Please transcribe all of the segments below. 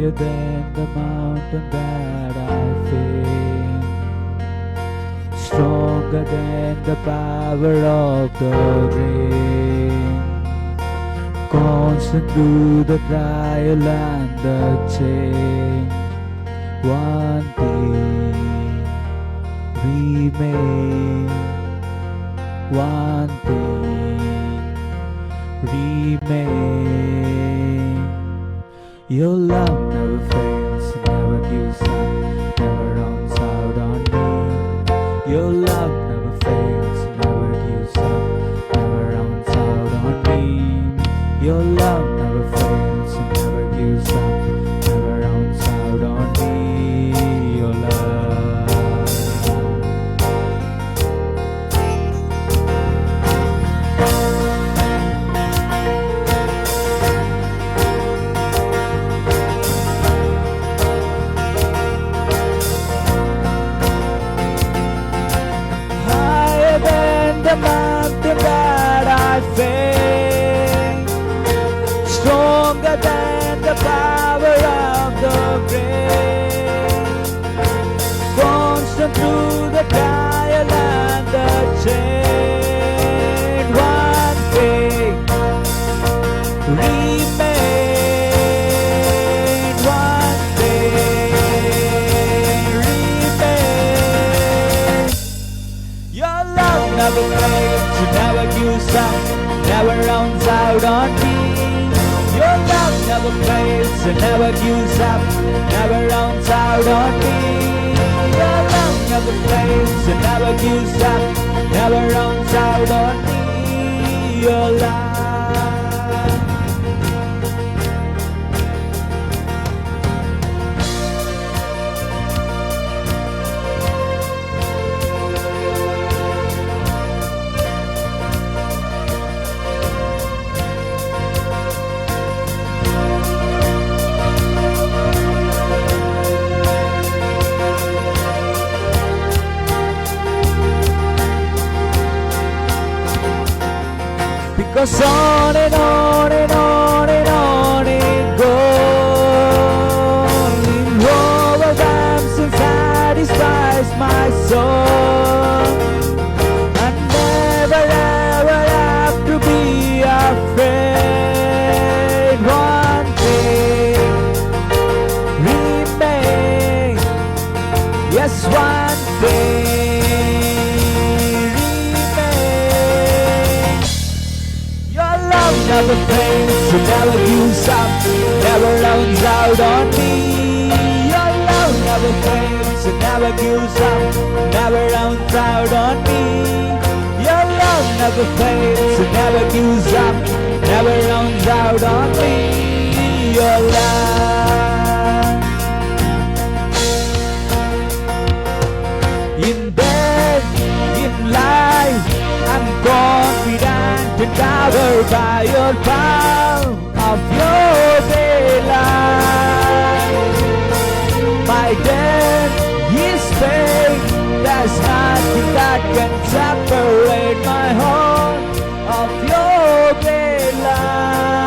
higher than the mountain that I face, stronger than the power of the rain, constant through the trial and the change. One thing remains, one thing remains. Your love never fails, never gives up, never runs out on me. Your love never fails, never gives up, never runs out on me. Your love never fails, never gives up, never runs out on me. Your love. Higher than the mountain that I face, stronger than the power of the grave, constant through the trial and the chain. One thing remains, one thing remains. Your love never fades, it never gives up, never runs out on me. Your love never fades, it never gives up, never runs out on me. Your love never fades, it never gives up, never runs out on me. Your love. Because on and on and on and on it goes, in overwhelms and satisfies my soul. I never ever have to be afraid. One thing remains, yes, one thing. Never fades, it never gives up, never runs out on me. Your love never fades, it never gives up, never runs out on me. Your love never fades, it never gives up, never runs out on me. Your love. In death, in life, I'm confident and covered by your power of your daylight. My death is faith, there's nothing that can separate my heart of your daylight.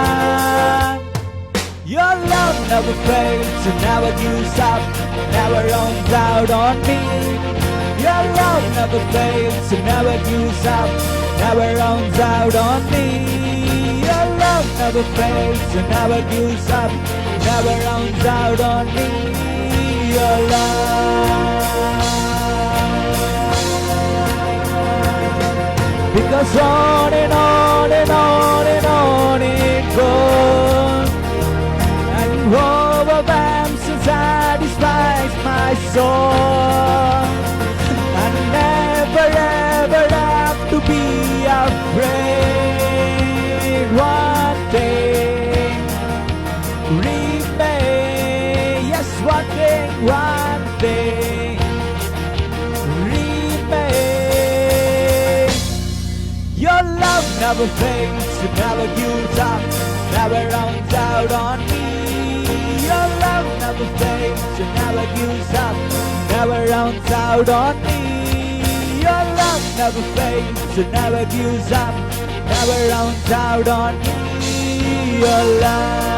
Your love never fades, it never gives up, never runs out on me. Your love never fades, it never gives up, never runs out on me. Your love never fades, it never gives up, never runs out on me. Your love. Because on and on and on and on it goes, and overwhelms and satisfies my soul. I never ever have to be afraid. One thing remains, yes, one thing remains. Your love never fades, it never gives up, never runs out on me. Your love never fades, it never gives up, never runs out on me. Your love never fades, it never gives up, never runs out on me. Your love.